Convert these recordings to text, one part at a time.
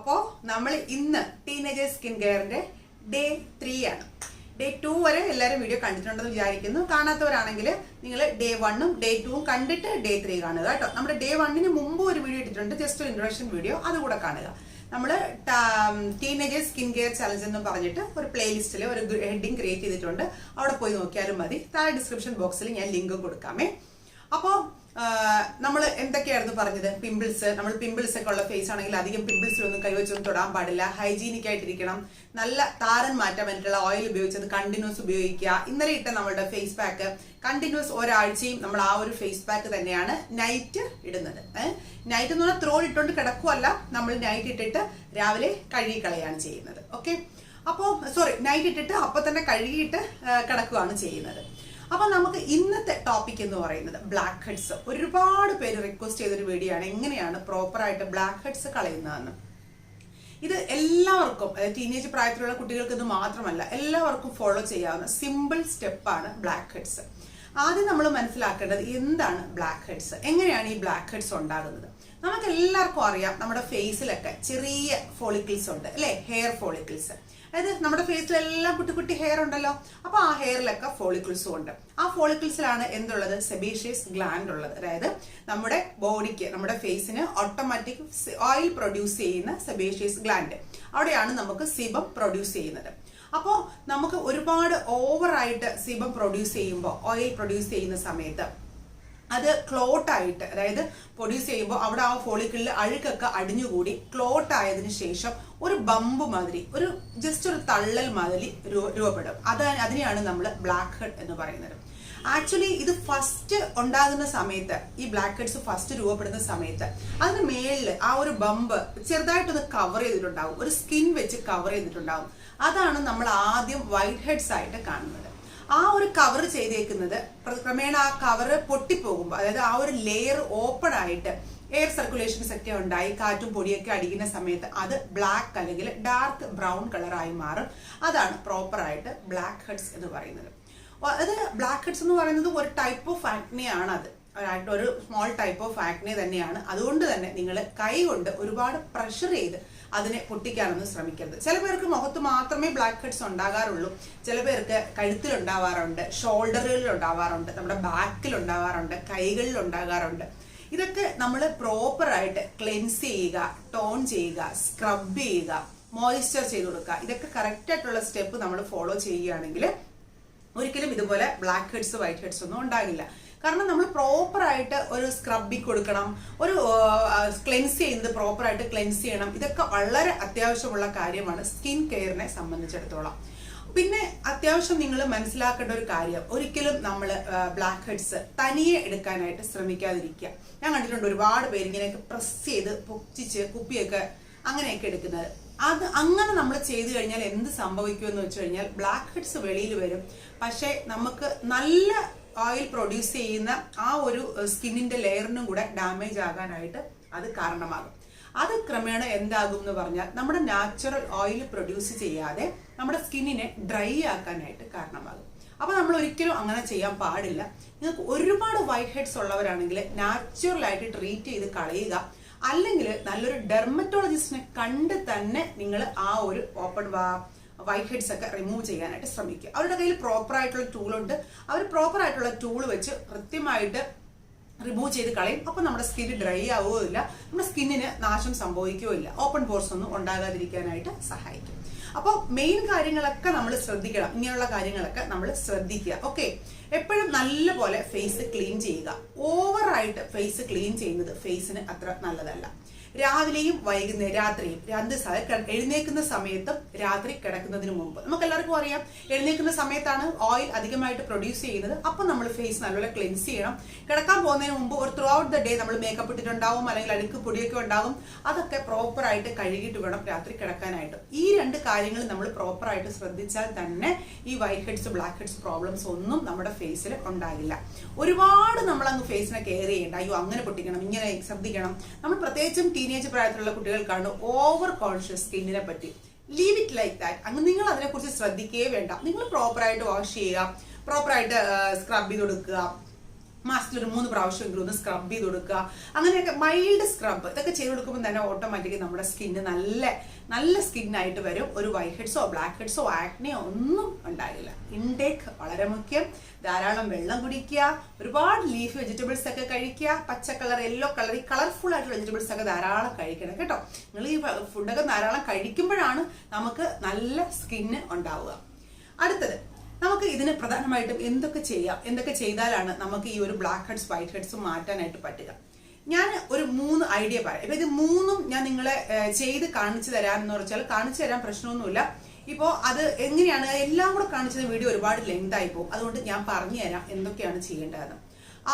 അപ്പോൾ നമ്മൾ ഇന്ന് ടീനേജേഴ്സ് സ്കിൻ കെയറിന്റെ ഡേ 3 ആണ്. ഡേ 2 വരെ എല്ലാവരും വീഡിയോ കണ്ടിട്ടുണ്ടെന്ന് വിചാരിക്കുന്നു. കാണാത്തവരാണെങ്കിൽ നിങ്ങൾ ഡേ 1ഉം ഡേ 2ഉം കണ്ടിട്ട് ഡേ 3 കാണുക കേട്ടോ. നമ്മുടെ ഡേ 1ന് മുമ്പ് ഒരു വീഡിയോ ഇട്ടിട്ടുണ്ട്, ജസ്റ്റ് ഒരു ഇൻട്രൊഡക്ഷൻ വീഡിയോ, അതുകൂടെ കാണുക. നമ്മൾ ടീനേജേഴ്സ് സ്കിൻ കെയർ ചലഞ്ച് എന്ന് പറഞ്ഞിട്ട് ഒരു പ്ലേലിസ്റ്റിൽ ഒരു ഹെഡിങ് ക്രിയേറ്റ് ചെയ്തിട്ടുണ്ട്. അവിടെ പോയി നോക്കിയാലും മതി. താഴെ ഡിസ്ക്രിപ്ഷൻ ബോക്സിൽ ഞാൻ ലിങ്ക് കൊടുക്കാമേ. അപ്പോൾ നമ്മൾ എന്തൊക്കെയായിരുന്നു പറഞ്ഞത്? പിമ്പിൾസ്, നമ്മൾ പിമ്പിൾസ് ഒക്കെ ഉള്ള ഫേസ് ആണെങ്കിൽ അധികം പിമ്പിൾസിലൊന്നും കൈവച്ചൊന്നും തൊടാൻ പാടില്ല. ഹൈജീനിക് ആയിട്ടിരിക്കണം. നല്ല താരൻ മാറ്റാൻ വേണ്ടിയിട്ടുള്ള ഓയിൽ ഉപയോഗിച്ചത് കണ്ടിന്യൂസ് ഉപയോഗിക്കുക. ഇന്നലെ ഇട്ട നമ്മളുടെ ഫേസ് പാക്ക് കണ്ടിന്യൂസ് ഒരാഴ്ചയും നമ്മൾ ആ ഒരു ഫേസ് പാക്ക് തന്നെയാണ് നൈറ്റ് ഇടുന്നത്. നൈറ്റ് എന്ന് പറഞ്ഞാൽ ത്രോൾ ഇട്ടുകൊണ്ട് കിടക്കുമല്ല, നമ്മൾ നൈറ്റ് ഇട്ടിട്ട് രാവിലെ കഴുകി കളയാണ് ചെയ്യുന്നത്. ഓക്കെ, അപ്പോൾ നൈറ്റ് ഇട്ടിട്ട് അപ്പൊ തന്നെ കഴുകിയിട്ട് കിടക്കുകയാണ് ചെയ്യുന്നത്. അപ്പൊ നമുക്ക് ഇന്നത്തെ ടോപ്പിക് എന്ന് പറയുന്നത് ബ്ലാക്ക് ഹെഡ്സ്. ഒരുപാട് പേര് റിക്വസ്റ്റ് ചെയ്തൊരു വീഡിയോ ആണ്, എങ്ങനെയാണ് പ്രോപ്പർ ആയിട്ട് ബ്ലാക്ക് ഹെഡ്സ് കളയുന്നതെന്ന്. ഇത് എല്ലാവർക്കും, ടീനേജ് പ്രായത്തിലുള്ള കുട്ടികൾക്ക് ഇത് മാത്രമല്ല, എല്ലാവർക്കും ഫോളോ ചെയ്യാവുന്ന സിമ്പിൾ സ്റ്റെപ്പാണ് ബ്ലാക്ക് ഹെഡ്സ്. ആദ്യം നമ്മൾ മനസ്സിലാക്കേണ്ടത് എന്താണ് ബ്ലാക്ക് ഹെഡ്സ്, എങ്ങനെയാണ് ഈ ബ്ലാക്ക് ഹെഡ്സ് ഉണ്ടാകുന്നത്. നമുക്ക് എല്ലാവർക്കും അറിയാം, നമ്മുടെ ഫേസിലൊക്കെ ചെറിയ ഫോളിക്കിൾസ് ഉണ്ട് അല്ലെ, ഹെയർ ഫോളിക്കിൾസ്. അതായത് നമ്മുടെ ഫേസിലെല്ലാം കുട്ടി കുട്ടി ഹെയർ ഉണ്ടല്ലോ, അപ്പൊ ആ ഹെയറിലൊക്കെ ഫോളിക്കിൾസും ഉണ്ട്. ആ ഫോളിക്കിൾസിലാണ് എന്തുള്ളത്? സെബേഷ്യസ് ഗ്ലാൻഡ് ഉള്ളത്. അതായത് നമ്മുടെ ബോഡിക്ക്, നമ്മുടെ ഫേസിന് ഓട്ടോമാറ്റിക് ഓയിൽ പ്രൊഡ്യൂസ് ചെയ്യുന്ന സെബേഷ്യസ് ഗ്ലാൻഡ്, അവിടെയാണ് നമുക്ക് സിബം പ്രൊഡ്യൂസ് ചെയ്യുന്നത്. അപ്പോൾ നമുക്ക് ഒരുപാട് ഓവറായിട്ട് സിബം പ്രൊഡ്യൂസ് ചെയ്യുമ്പോൾ, ഓയിൽ പ്രൊഡ്യൂസ് ചെയ്യുന്ന സമയത്ത് അത് ക്ലോട്ട് ആയിട്ട്, അതായത് പ്രൊഡ്യൂസ് ചെയ്യുമ്പോൾ അവിടെ ആ ഫോളിക്കിളിൽ അഴുക്കൊക്കെ അടിഞ്ഞുകൂടി ക്ലോട്ട് ആയതിനു ശേഷം ഒരു ബമ്പ് മാതിരി, ഒരു ജസ്റ്റ് ഒരു തള്ളൽ മാതിരി രൂപപ്പെടും. അതിനെയാണ് നമ്മൾ ബ്ലാക്ക് ഹെഡ് എന്ന് പറയുന്നത്. ആക്ച്വലി ഇത് ഫസ്റ്റ് ഉണ്ടാകുന്ന സമയത്ത്, ഈ ബ്ലാക്ക് ഹെഡ്സ് ഫസ്റ്റ് രൂപപ്പെടുന്ന സമയത്ത് അതിന് മേളിൽ ആ ഒരു ബമ്പ് ചെറുതായിട്ടൊന്ന് കവർ ചെയ്തിട്ടുണ്ടാവും, ഒരു സ്കിൻ വെച്ച് കവർ ചെയ്തിട്ടുണ്ടാവും. അതാണ് നമ്മൾ ആദ്യം വൈറ്റ് ഹെഡ്സ് ആയിട്ട് കാണുന്നത്. ആ ഒരു കവർ ചെയ്തേക്കുന്നത് ക്രമേണ ആ കവർ പൊട്ടിപ്പോകുമ്പോൾ, അതായത് ആ ഒരു ലെയർ ഓപ്പൺ ആയിട്ട് എയർ സർക്കുലേഷൻസ് ഒക്കെ ഉണ്ടായി കാറ്റും പൊടിയൊക്കെ അടിക്കുന്ന സമയത്ത് അത് ബ്ലാക്ക് അല്ലെങ്കിൽ ഡാർക്ക് ബ്രൗൺ കളറായി മാറും. അതാണ് പ്രോപ്പർ ആയിട്ട് ബ്ലാക്ക് ഹെഡ്സ് എന്ന് പറയുന്നത്. അത് ബ്ലാക്ക് ഹെഡ്സ് എന്ന് പറയുന്നത് ഒരു ടൈപ്പ് ഓഫ് ആക്നെ ആണ്. അത് ഒരു സ്മോൾ ടൈപ്പ് ഓഫ് ആക്നെ തന്നെയാണ്. അതുകൊണ്ട് തന്നെ നിങ്ങൾ കൈ കൊണ്ട് ഒരുപാട് പ്രഷർ ചെയ്ത് അതിനെ പൊട്ടിക്കാനൊന്നും ശ്രമിക്കരുത്. ചില പേർക്ക് മുഖത്ത് മാത്രമേ ബ്ലാക്ക് ഹെഡ്സ് ഉണ്ടാകാറുള്ളൂ, ചില പേർക്ക് കഴുത്തിൽ ഉണ്ടാവാറുണ്ട്, ഷോൾഡറുകളിൽ ഉണ്ടാവാറുണ്ട്, നമ്മുടെ ബാക്കിൽ ഉണ്ടാവാറുണ്ട്, കൈകളിൽ ഉണ്ടാകാറുണ്ട്. ഇതൊക്കെ നമ്മൾ പ്രോപ്പറായിട്ട് ക്ലെൻസ് ചെയ്യുക, ടോൺ ചെയ്യുക, സ്ക്രബ് ചെയ്യുക, മോയ്സ്ചർ ചെയ്ത് കൊടുക്കുക. ഇതൊക്കെ കറക്റ്റ് ആയിട്ടുള്ള സ്റ്റെപ്പ് നമ്മൾ ഫോളോ ചെയ്യുകയാണെങ്കിൽ ഒരിക്കലും ഇതുപോലെ ബ്ലാക്ക് ഹെഡ്സ് വൈറ്റ് ഹെഡ്സ് ഒന്നും ഉണ്ടാകില്ല. കാരണം നമ്മൾ പ്രോപ്പറായിട്ട് ഒരു സ്ക്രബിങ് കൊടുക്കണം, ഒരു ക്ലെൻസ് ചെയ്യുന്നത് പ്രോപ്പറായിട്ട് ക്ലെൻസ് ചെയ്യണം. ഇതൊക്കെ വളരെ അത്യാവശ്യമുള്ള കാര്യമാണ് സ്കിൻ കെയറിനെ സംബന്ധിച്ചിടത്തോളം. പിന്നെ അത്യാവശ്യം നിങ്ങൾ മനസ്സിലാക്കേണ്ട ഒരു കാര്യം, ഒരിക്കലും നമ്മൾ ബ്ലാക്ക് ഹെഡ്സ് തനിയെ എടുക്കാനായിട്ട് ശ്രമിക്കാതിരിക്കുക. ഞാൻ കണ്ടിട്ടുണ്ട് ഒരുപാട് പേര് ഇങ്ങനെയൊക്കെ പ്രസ് ചെയ്ത് പൊച്ചിച്ച് കുപ്പിയൊക്കെ അങ്ങനെയൊക്കെ എടുക്കുന്നത്. അങ്ങനെ നമ്മൾ ചെയ്തു കഴിഞ്ഞാൽ എന്ത് സംഭവിക്കുമെന്ന് വെച്ച് കഴിഞ്ഞാൽ ബ്ലാക്ക് ഹെഡ്സ് വെളിയിൽ വരും. പക്ഷെ നമുക്ക് നല്ല ഓയിൽ പ്രൊഡ്യൂസ് ചെയ്യുന്ന ആ ഒരു സ്കിന്നിന്റെ ലെയറിനും കൂടെ ഡാമേജ് ആകാനായിട്ട് അത് കാരണമാകും. അത് ക്രമേണ എന്താകും എന്ന് പറഞ്ഞാൽ നമ്മുടെ നാച്ചുറൽ ഓയിൽ പ്രൊഡ്യൂസ് ചെയ്യാതെ നമ്മുടെ സ്കിന്നിനെ ഡ്രൈ ആക്കാനായിട്ട് കാരണമാകും. അപ്പൊ നമ്മൾ ഒരിക്കലും അങ്ങനെ ചെയ്യാൻ പാടില്ല. നിങ്ങൾക്ക് ഒരുപാട് വൈറ്റ് ഹെഡ്സ് ഉള്ളവരാണെങ്കിൽ നാച്ചുറൽ ആയിട്ട് ട്രീറ്റ് ചെയ്ത് കളയുക. അല്ലെങ്കിൽ നല്ലൊരു ഡെർമറ്റോളജിസ്റ്റിനെ കണ്ട് തന്നെ നിങ്ങൾ ആ ഒരു വൈറ്റ് ഹെഡ്സ് ഒക്കെ റിമൂവ് ചെയ്യാനായിട്ട് ശ്രമിക്കുക. അവരുടെ കയ്യിൽ പ്രോപ്പർ ആയിട്ടുള്ള ടൂളുണ്ട്, അവർ പ്രോപ്പർ ആയിട്ടുള്ള ടൂൾ വെച്ച് കൃത്യമായിട്ട് റിമൂവ് ചെയ്ത് കളയും. അപ്പൊ നമ്മുടെ സ്കിൻ ഡ്രൈ ആവുകയില്ല, നമ്മുടെ സ്കിന്നിന് നാശം സംഭവിക്കുകയില്ല, ഓപ്പൺ പോർസ് ഒന്നും ഉണ്ടാകാതിരിക്കാനായിട്ട് സഹായിക്കും. അപ്പോൾ മെയിൻ കാര്യങ്ങളൊക്കെ നമ്മൾ ശ്രദ്ധിക്കണം. ഇങ്ങനെയുള്ള കാര്യങ്ങളൊക്കെ നമ്മൾ ശ്രദ്ധിക്കുക. ഓക്കെ, എപ്പോഴും നല്ല പോലെ ഫേസ് ക്ലീൻ ചെയ്യുക. ഓവറായിട്ട് ഫേസ് ക്ലീൻ ചെയ്യുന്നത് ഫേസിന് അത്ര നല്ലതല്ല. രാവിലെയും വൈകുന്നേരം രാത്രിയും എഴുന്നേൽക്കുന്ന സമയത്തും രാത്രി കിടക്കുന്നതിന് മുമ്പ്. നമുക്ക് എല്ലാവർക്കും അറിയാം, എഴുന്നേൽക്കുന്ന സമയത്താണ് ഓയിൽ അധികമായിട്ട് പ്രൊഡ്യൂസ് ചെയ്യുന്നത്. അപ്പൊ നമ്മൾ ഫേസ് നല്ലപോലെ ക്ലെൻസ് ചെയ്യണം. കിടക്കാൻ പോകുന്നതിന് മുമ്പ് ഒരു ത്രൂ ഔട്ട് ദ ഡേ നമ്മൾ മേക്കപ്പ് ഇട്ടിട്ടുണ്ടാവും, അല്ലെങ്കിൽ അഴുക്ക് പൊടിയൊക്കെ ഉണ്ടാകും. അതൊക്കെ പ്രോപ്പറായിട്ട് കഴുകിയിട്ട് വേണം രാത്രി കിടക്കാനായിട്ട്. ഈ രണ്ട് കാര്യങ്ങൾ നമ്മൾ പ്രോപ്പറായിട്ട് ശ്രദ്ധിച്ചാൽ തന്നെ ഈ white heads black heads problems ഒന്നും നമ്മുടെ ഫേസിൽ ഉണ്ടാകില്ല. ഒരുപാട് നമ്മൾ അങ്ങ് ഫേസിനെ കെയർ ചെയ്യേണ്ട, അയ്യോ അങ്ങനെ പൊട്ടിക്കണം, ഇങ്ങനെ ശ്രദ്ധിക്കണം. നമ്മൾ പ്രത്യേകിച്ചും ടീനേജ് പ്രായത്തിലുള്ള കുട്ടികൾക്കാണ് ഓവർ കോൺഷ്യസ് സ്കിന്നിനെ പറ്റി. Leave it like that. അങ്ങ് നിങ്ങൾ അതിനെക്കുറിച്ച് ശ്രദ്ധിക്കുകയേ വേണ്ട. നിങ്ങൾ പ്രോപ്പറായിട്ട് വാഷ് ചെയ്യുക, പ്രോപ്പറായിട്ട് സ്ക്രബ് ചെയ്ത് കൊടുക്കുക, മാസത്തിൽ ഒരു 3 പ്രാവശ്യമെങ്കിലും ഒന്ന് സ്ക്രബ് ചെയ്ത് കൊടുക്കുക. അങ്ങനെയൊക്കെ മൈൽഡ് സ്ക്രബ് ഇതൊക്കെ ചെയ്ത് കൊടുക്കുമ്പോൾ തന്നെ ഓട്ടോമാറ്റിക്കലി നമ്മുടെ സ്കിന്ന് നല്ല സ്കിന്നായിട്ട് വരും. ഒരു വൈറ്റ് ഹെഡ്സോ ബ്ലാക്ക് ഹെഡ്സോ ആക്നെയോ ഒന്നും ഉണ്ടാകില്ല. ഇൻടേക്ക് വളരെ മുഖ്യം. ധാരാളം വെള്ളം കുടിക്കുക, ഒരുപാട് ലീഫ് വെജിറ്റബിൾസ് ഒക്കെ കഴിക്കുക, പച്ച കളർ യെല്ലോ കളർ ഈ കളർഫുൾ ആയിട്ടുള്ള വെജിറ്റബിൾസ് ഒക്കെ ധാരാളം കഴിക്കണം കേട്ടോ. നിങ്ങൾ ഈ ഫുഡൊക്കെ ധാരാളം കഴിക്കുമ്പോഴാണ് നമുക്ക് നല്ല സ്കിന്ന് ഉണ്ടാവുക. അടുത്തത് നമുക്ക് ഇതിന് പ്രധാനമായിട്ടും എന്തൊക്കെ ചെയ്താലാണ് നമുക്ക് ഈ ഒരു ബ്ലാക്ക് ഹെഡ്സ് വൈറ്റ് ഹെഡ്സും മാറ്റാനായിട്ട് പറ്റുക. ഞാൻ ഒരു 3 ഐഡിയ പറയാം. ഇപ്പൊ ഇത് 3ഉം ഞാൻ നിങ്ങളെ ചെയ്ത് കാണിച്ചു തരാമെന്ന് വെച്ചാൽ കാണിച്ചു തരാൻ പ്രശ്നമൊന്നുമില്ല. ഇപ്പോൾ അത് എങ്ങനെയാണ് എല്ലാം കൂടെ കാണിച്ചത് വീഡിയോ ഒരുപാട് ലെങ്ത് ആയി പോകും. അതുകൊണ്ട് ഞാൻ പറഞ്ഞു തരാം എന്തൊക്കെയാണ് ചെയ്യേണ്ടതെന്ന്.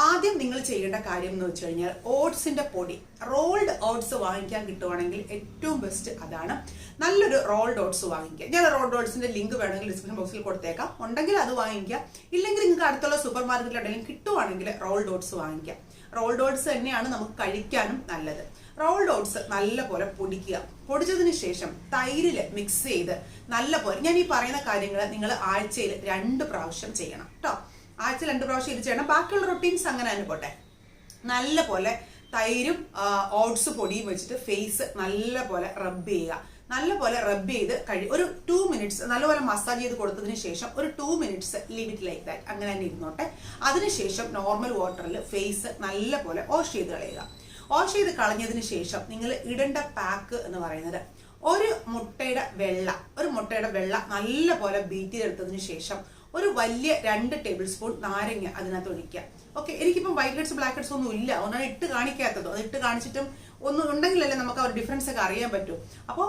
ആദ്യം നിങ്ങൾ ചെയ്യേണ്ട കാര്യം എന്ന് വെച്ച് കഴിഞ്ഞാൽ ഓട്സിന്റെ പൊടി, റോൾഡ് ഓട്സ് വാങ്ങിക്കാൻ കിട്ടുവാണെങ്കിൽ ഏറ്റവും ബെസ്റ്റ് അതാണ്. നല്ലൊരു റോൾഡ് ഓട്സ് വാങ്ങിക്കുക. ഞാൻ റോൾഡ് ഓട്സിന്റെ ലിങ്ക് വേണമെങ്കിൽ ഡിസ്ക്രിപ്ഷൻ ബോക്സിൽ കൊടുത്തേക്കാം. ഉണ്ടെങ്കിൽ അത് വാങ്ങിക്കുക. ഇല്ലെങ്കിൽ നിങ്ങൾക്ക് അടുത്തുള്ള സൂപ്പർ മാർക്കറ്റിൽ ഉണ്ടെങ്കിൽ കിട്ടുവാണെങ്കിൽ റോൾഡ് ഓട്സ് വാങ്ങിക്കുക. റോൾഡ് ഓട്സ് തന്നെയാണ് നമുക്ക് കഴിക്കാനും നല്ലത്. റോൾഡ് ഓട്സ് നല്ലപോലെ പൊടിക്കുക. പൊടിച്ചതിന് ശേഷം തൈരില് മിക്സ് ചെയ്ത് നല്ലപോലെ, ഞാൻ ഈ പറയുന്ന കാര്യങ്ങൾ നിങ്ങൾ ആഴ്ചയിൽ 2 പ്രാവശ്യം ചെയ്യണം കേട്ടോ. ആഴ്ച 2 പ്രാവശ്യം ഇത് ചെയ്യണം. ബാക്കിയുള്ള റൊട്ടീൻസ് അങ്ങനെ തന്നെ പോട്ടെ. നല്ലപോലെ തൈരും ഓട്സ് പൊടിയും വെച്ചിട്ട് ഫേസ് നല്ലപോലെ റബ്ബ് ചെയ്യുക. നല്ലപോലെ റബ്ബ് ചെയ്ത് ഒരു 2 മിനിറ്റ്സ് നല്ലപോലെ മസാജ് ചെയ്ത് കൊടുത്തതിന് ശേഷം ഒരു 2 minutes leave it like that, അങ്ങനെ തന്നെ ഇരുന്നോട്ടെ. അതിനുശേഷം നോർമൽ വാട്ടറിൽ ഫേസ് നല്ലപോലെ വാഷ് ചെയ്ത് കളയുക. വാഷ് ചെയ്ത് കളഞ്ഞതിന് ശേഷം നിങ്ങൾ ഇടേണ്ട പാക്ക് എന്ന് പറയുന്നത് ഒരു മുട്ടയുടെ വെള്ള നല്ലപോലെ ബീറ്റ് ചെയ്തെടുത്തതിന് ശേഷം ഒരു വലിയ 2 ടേബിൾ സ്പൂൺ നാരങ്ങ അതിനകത്ത് ഒഴിക്കുക. ഓക്കെ, എനിക്കിപ്പം വൈറ്റ് ഹെഡ്സ് ബ്ലാക്ക് ഹെഡ്സ് ഒന്നും ഇല്ല, ഒന്നാണ് ഇട്ട് കാണിക്കാത്തതോ. അത് ഇട്ട് കാണിച്ചിട്ടും ഒന്നും ഉണ്ടെങ്കിലല്ലേ നമുക്ക് ആ ഒരു ഡിഫറൻസ് ഒക്കെ അറിയാൻ പറ്റും. അപ്പോൾ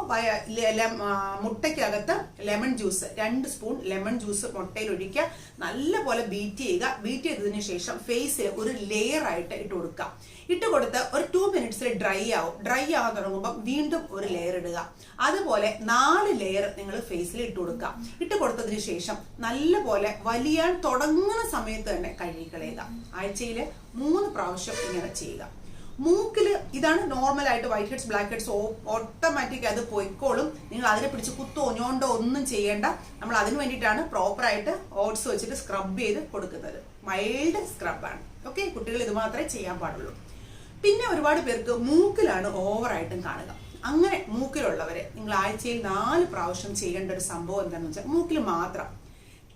മുട്ടയ്ക്കകത്ത് lemon juice 2 spoon lemon juice മുട്ടയിൽ ഒഴിക്കുക. നല്ലപോലെ ബീറ്റ് ചെയ്യുക. ബീറ്റ് ചെയ്തതിന് ശേഷം ഫേസിൽ ഒരു ലെയർ ആയിട്ട് ഇട്ട് കൊടുക്കുക. ഇട്ട് കൊടുത്ത് ഒരു 2 മിനിറ്റ്സിൽ ഡ്രൈ ആവാൻ തുടങ്ങുമ്പോൾ വീണ്ടും ഒരു ലെയർ ഇടുക. അതുപോലെ 4 ലെയർ നിങ്ങൾ ഫേസിൽ ഇട്ട് കൊടുക്കുക. ഇട്ട് കൊടുത്തതിന് ശേഷം നല്ലപോലെ വലിയാൻ തുടങ്ങുന്ന സമയത്ത് തന്നെ കഴുകി കളയുക. ആഴ്ചയിൽ 3 പ്രാവശ്യം ഇങ്ങനെ ചെയ്യുക. മൂക്കില് ഇതാണ് നോർമൽ ആയിട്ട് white heads black heads automatic അത് പോയിക്കോളും. നിങ്ങൾ അതിനെ പിടിച്ച് കുത്തോ ഞോണ്ടോ ഒന്നും ചെയ്യേണ്ട. നമ്മൾ അതിന് വേണ്ടിയിട്ടാണ് പ്രോപ്പറായിട്ട് ഓട്സ് വെച്ചിട്ട് സ്ക്രബ് ചെയ്ത് കൊടുക്കുന്നത്. മൈൽഡ് സ്ക്രബാണ്. ഓക്കെ, കുട്ടികൾ ഇത് മാത്രമേ ചെയ്യാൻ പാടുള്ളൂ. പിന്നെ ഒരുപാട് പേർക്ക് മൂക്കിലാണ് ഓവറായിട്ടും കാണുക. അങ്ങനെ മൂക്കിലുള്ളവരെ നിങ്ങൾ ആഴ്ചയിൽ 4 പ്രാവശ്യം ചെയ്യേണ്ട ഒരു സംഭവം എന്താണെന്ന് വെച്ചാൽ മൂക്കിൽ മാത്രം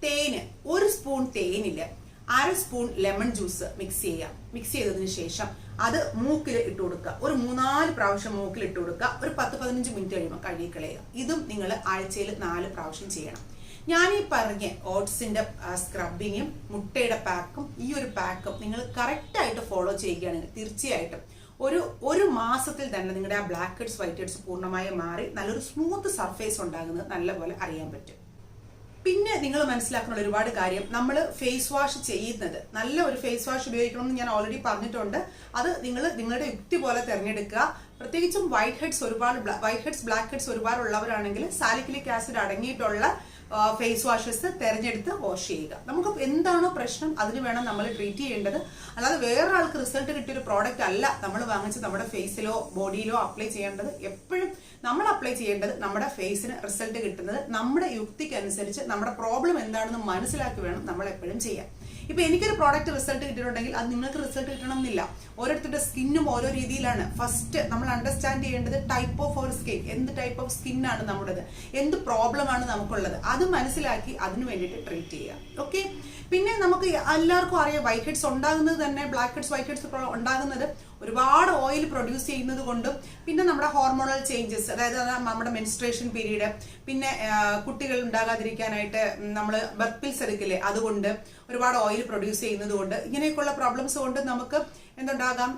തേന് 1 സ്പൂൺ തേനില് 1/2 സ്പൂൺ ലെമൺ ജ്യൂസ് മിക്സ് ചെയ്യുക. മിക്സ് ചെയ്തതിന് ശേഷം അത് മൂക്കിൽ ഇട്ട് കൊടുക്കുക. ഒരു 3-4 പ്രാവശ്യം മൂക്കിൽ ഇട്ട് കൊടുക്കുക. ഒരു 10-15 മിനിറ്റ് കഴിയുമ്പോൾ കഴുകി കളയുക. ഇതും നിങ്ങൾ ആഴ്ചയിൽ 4 പ്രാവശ്യം ചെയ്യണം. ഞാൻ ഈ പറഞ്ഞ ഓട്സിന്റെ സ്ക്രബിങ്ങും മുട്ടയുടെ പാക്കും ഈ ഒരു പാക്കും നിങ്ങൾ കറക്റ്റ് ആയിട്ട് ഫോളോ ചെയ്യുകയാണെങ്കിൽ തീർച്ചയായിട്ടും ഒരു മാസത്തിൽ തന്നെ നിങ്ങളുടെ ആ ബ്ലാക്ക് ഹെഡ്സ് വൈറ്റ് ഹെഡ്സ് പൂർണ്ണമായും മാറി നല്ലൊരു സ്മൂത്ത് സർഫേസ് ഉണ്ടാകുന്നത് നല്ലപോലെ അറിയാൻ പറ്റും. പിന്നെ നിങ്ങൾ മനസ്സിലാക്കുന്ന ഒരുപാട് കാര്യം, നമ്മൾ ഫേസ് വാഷ് ചെയ്യുന്നത് നല്ല ഒരു ഫേസ് വാഷ് ഉപയോഗിക്കണമെന്ന് ഞാൻ ഓൾറെഡി പറഞ്ഞിട്ടുണ്ട്. അത് നിങ്ങളുടെ യുക്തി പോലെ തിരഞ്ഞെടുക്കുക. പ്രത്യേകിച്ചും വൈറ്റ് ഹെഡ്സ് ബ്ലാക്ക് ഹെഡ്സ് ഒരുപാട് ഉള്ളവരാണെങ്കിൽ സാലിസിലിക് ആസിഡ് അടങ്ങിയിട്ടുള്ള ഫേസ് വാഷസ് തിരഞ്ഞെടുത്ത് വാഷ് ചെയ്യുക. നമുക്ക് എന്താണോ പ്രശ്നം അതിന് വേണം നമ്മൾ ട്രീറ്റ് ചെയ്യേണ്ടത്. അല്ലാതെ വേറൊരാൾക്ക് റിസൾട്ട് കിട്ടിയൊരു പ്രോഡക്റ്റ് അല്ല നമ്മൾ വാങ്ങിച്ച് നമ്മുടെ ഫേസിലോ ബോഡിയിലോ അപ്ലൈ ചെയ്യേണ്ടത്. എപ്പോഴും നമ്മൾ അപ്ലൈ ചെയ്യേണ്ടത് നമ്മുടെ ഫേസിന് റിസൾട്ട് കിട്ടുന്നത് നമ്മുടെ യുക്തിക്ക് അനുസരിച്ച് നമ്മുടെ പ്രോബ്ലം എന്താണെന്ന് മനസ്സിലാക്കി വേണം നമ്മൾ എപ്പോഴും ചെയ്യാൻ. ഇപ്പൊ എനിക്കൊരു പ്രോഡക്റ്റ് റിസൾട്ട് കിട്ടിയിട്ടുണ്ടെങ്കിൽ അത് നിങ്ങൾക്ക് റിസൾട്ട് കിട്ടണം എന്നില്ല. ഓരോരുത്തരുടെ സ്കിന്നും ഓരോ രീതിയിലാണ്. ഫസ്റ്റ് നമ്മൾ അണ്ടർസ്റ്റാൻഡ് ചെയ്യേണ്ടത് ടൈപ്പ് ഓഫ് അവർ സ്കിൻ, എന്ത് ടൈപ്പ് ഓഫ് സ്കിന്നാണ് നമ്മുടേത്, എന്ത് പ്രോബ്ലം ആണ് നമുക്കുള്ളത്, അത് മനസ്സിലാക്കി അതിന് വേണ്ടിയിട്ട് ട്രീറ്റ് ചെയ്യുക. ഓക്കെ, പിന്നെ നമുക്ക് എല്ലാവർക്കും അറിയാം വൈറ്റ് ഹെഡ്സ് ഉണ്ടാകുന്നത് തന്നെ ബ്ലാക്ക് ഹെഡ്സ് വൈറ്റ് ഹെഡ്സ് ഉണ്ടാകുന്നത് ഒരുപാട് ഓയിൽ പ്രൊഡ്യൂസ് ചെയ്യുന്നത് കൊണ്ടും പിന്നെ നമ്മുടെ ഹോർമോണൽ ചേഞ്ചസ്, അതായത് നമ്മുടെ മെൻസ്ട്രേഷൻ പീരീഡ്, പിന്നെ കുട്ടികൾ ഉണ്ടാകാതിരിക്കാനായിട്ട് നമ്മൾ ബർത്ത് പിൽസ് എടുക്കില്ലേ, അതുകൊണ്ട് ഒരുപാട് ഓയിൽ പ്രൊഡ്യൂസ് ചെയ്യുന്നത് കൊണ്ട് ഇങ്ങനെയൊക്കെയുള്ള പ്രോബ്ലംസ് കൊണ്ട് നമുക്ക് എന്തുണ്ടാകാം,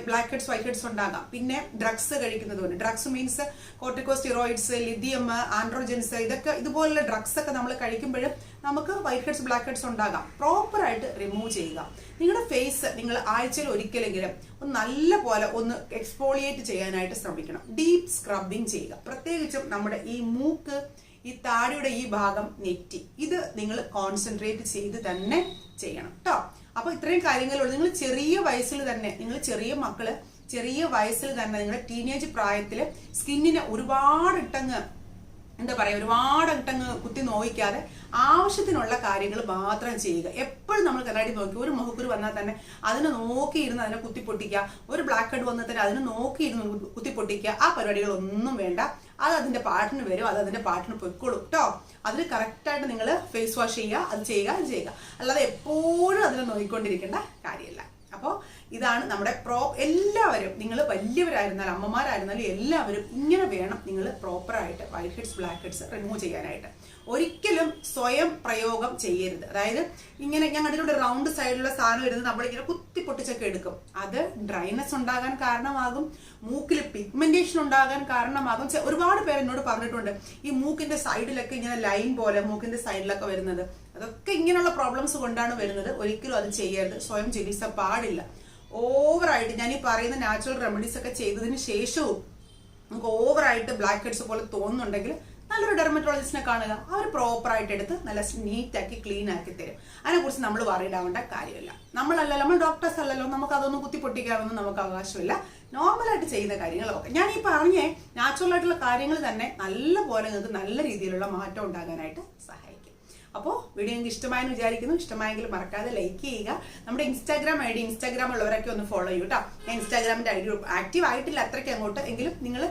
ബ്ലാക്ക് ഹെഡ്സ് വൈറ്റ് ഹെഡ്സ് ഉണ്ടാകാം. പിന്നെ ഡ്രഗ്സ് കഴിക്കുന്നത് കൊണ്ട്, drugs means corticosteroids, lithium, androgens, ഇതുപോലുള്ള ഡ്രഗ്സ് ഒക്കെ നമ്മൾ കഴിക്കുമ്പോഴും നമുക്ക് വൈറ്റ് ഹെഡ്സ് ബ്ലാക്ക് ഹെഡ്സ് ഉണ്ടാകാം. പ്രോപ്പറായിട്ട് റിമൂവ് ചെയ്യുക. നിങ്ങളുടെ ഫേസ് നിങ്ങൾ ആഴ്ചയിൽ ഒരിക്കലെങ്കിലും നല്ല പോലെ ഒന്ന് എക്സ്ഫോളിയേറ്റ് ചെയ്യാനായിട്ട് ശ്രമിക്കണം. ഡീപ്പ് സ്ക്രബിങ് ചെയ്യുക. പ്രത്യേകിച്ചും നമ്മുടെ ഈ മൂക്ക്, ഈ താടിയുടെ ഈ ഭാഗം, നെറ്റി, ഇത് നിങ്ങൾ കോൺസെൻട്രേറ്റ് ചെയ്ത് തന്നെ ചെയ്യണം കേട്ടോ. അപ്പൊ ഇത്രയും കാര്യങ്ങളുള്ളൂ. നിങ്ങൾ ചെറിയ വയസ്സിൽ തന്നെ, നിങ്ങൾ ചെറിയ മക്കള് ചെറിയ വയസ്സിൽ തന്നെ നിങ്ങളുടെ ടീനേജ് പ്രായത്തില് സ്കിന്നിനെ ഒരുപാട് ഇട്ടങ്ങ് എന്താ പറയുക, ഒരുപാട് അങ്ങ് കുത്തി നോക്കിക്കാതെ ആവശ്യത്തിനുള്ള കാര്യങ്ങൾ മാത്രം ചെയ്യുക. എപ്പോഴും നമ്മൾ കണ്ണാടി നോക്കി ഒരു മുഖക്കുരു വന്നാൽ തന്നെ അതിനെ നോക്കിയിരുന്ന് അതിനെ കുത്തിപ്പൊട്ടിക്കുക, ഒരു ബ്ലാക്ക് ഹെഡ് വന്നാൽ തന്നെ അതിനെ നോക്കിയിരുന്ന് കുത്തിപ്പൊട്ടിക്കുക. ആ പരിപാടികളൊന്നും വേണ്ട. അത് അതിന്റെ പാട്ടിന് വരും, അത് അതിന്റെ പാട്ടിന് പൊയ്ക്കോളും കേട്ടോ. അതിന് കറക്റ്റായിട്ട് നിങ്ങൾ ഫേസ് വാഷ് ചെയ്യുക, അത് ചെയ്യുക. അല്ലാതെ എപ്പോഴും അതിനെ നോക്കിക്കൊണ്ടിരിക്കേണ്ട കാര്യമില്ല. അപ്പോൾ ഇതാണ് നമ്മുടെ എല്ലാവരും, നിങ്ങൾ വലിയവരായിരുന്നാലും അമ്മമാരായിരുന്നാലും എല്ലാവരും ഇങ്ങനെ വേണം നിങ്ങൾ പ്രോപ്പറായിട്ട് white heads black heads remove ചെയ്യാനായിട്ട്. ഒരിക്കലും സ്വയം പ്രയോഗം ചെയ്യരുത്. അതായത് ഇങ്ങനെ ഞങ്ങളുടെ റൗണ്ട് സൈഡിലുള്ള സാധനം വരുന്നത് നമ്മളിങ്ങനെ കുത്തി പൊട്ടിച്ചൊക്കെ എടുക്കും. അത് ഡ്രൈനെസ് ഉണ്ടാകാൻ കാരണമാകും, മൂക്കിൽ പിഗ്മെന്റേഷൻ ഉണ്ടാകാൻ കാരണമാകും. ഒരുപാട് പേര് എന്നോട് പറഞ്ഞിട്ടുണ്ട് ഈ മൂക്കിന്റെ സൈഡിലൊക്കെ ഇങ്ങനെ ലൈൻ പോലെ മൂക്കിന്റെ സൈഡിലൊക്കെ വരുന്നത്, അതൊക്കെ ഇങ്ങനെയുള്ള പ്രോബ്ലംസ് കൊണ്ടാണ് വരുന്നത്. ഒരിക്കലും അത് ചെയ്യരുത്, സ്വയം ചികിത്സ പാടില്ല. ഓവറായിട്ട് ഞാൻ ഈ പറയുന്ന നാച്ചുറൽ റെമഡീസ് ഒക്കെ ചെയ്തതിന് ശേഷവും നമുക്ക് ഓവറായിട്ട് ബ്ലാക്ക് ഹെഡ്സ് പോലെ തോന്നുന്നുണ്ടെങ്കിൽ നല്ലൊരു ഡെർമറ്റോളജിസ്റ്റിനെ കാണുക. അവർ പ്രോപ്പറായിട്ട് എടുത്ത് നല്ല നീറ്റാക്കി ക്ലീൻ ആക്കി തരും. അതിനെക്കുറിച്ച് നമ്മൾ വറിയിടാവേണ്ട കാര്യമില്ല. നമ്മൾ ഡോക്ടേഴ്സ് അല്ലല്ലോ, നമുക്ക് അതൊന്നും കുത്തിപ്പൊട്ടിക്കാനൊന്നും നമുക്ക് അവകാശമില്ല. നോർമലായിട്ട് ചെയ്യുന്ന കാര്യങ്ങളൊക്കെ ഞാൻ ഈ പറഞ്ഞ നാച്ചുറൽ ആയിട്ടുള്ള കാര്യങ്ങൾ തന്നെ നല്ല പോലെ നിങ്ങൾക്ക് നല്ല രീതിയിലുള്ള മാറ്റം ഉണ്ടാകാനായിട്ട് സഹായിക്കും. അപ്പോൾ വീഡിയോ നിങ്ങൾക്ക് ഇഷ്ടമായെന്ന് വിചാരിക്കുന്നു. ഇഷ്ടമായെങ്കിൽ മറക്കാതെ ലൈക്ക് ചെയ്യുക. നമ്മുടെ ഇൻസ്റ്റാഗ്രാം ഉള്ളവരൊക്കെ ഒന്ന് ഫോളോ ചെയ്യൂ കേട്ടോ. ഞാൻ ഇൻസ്റ്റാഗ്രാമിന്റെ ഐഡി ആക്റ്റീവ് ആയിട്ടില്ല അത്രയ്ക്ക് അങ്ങോട്ട്, എങ്കിലും നിങ്ങൾ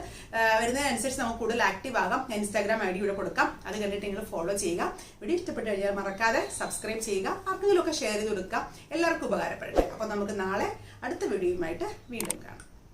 വരുന്നതിനനുസരിച്ച് നമുക്ക് കൂടുതൽ ആക്റ്റീവ് ആകാം. ഞാൻ ഇൻസ്റ്റാഗ്രാം ഐഡി ഇവിടെ കൊടുക്കാം, അത് കണ്ടിട്ട് നിങ്ങൾ ഫോളോ ചെയ്യുക. വീഡിയോ ഇഷ്ടപ്പെട്ട് കഴിഞ്ഞാൽ മറക്കാതെ സബ്സ്ക്രൈബ് ചെയ്യുക, ആർക്കെങ്കിലും ഒക്കെ ഷെയർ ചെയ്ത് കൊടുക്കുക. എല്ലാവർക്കും ഉപകാരപ്പെടട്ടെ. അപ്പോൾ നമുക്ക് നാളെ അടുത്ത വീഡിയോയുമായിട്ട് വീണ്ടും കാണാം.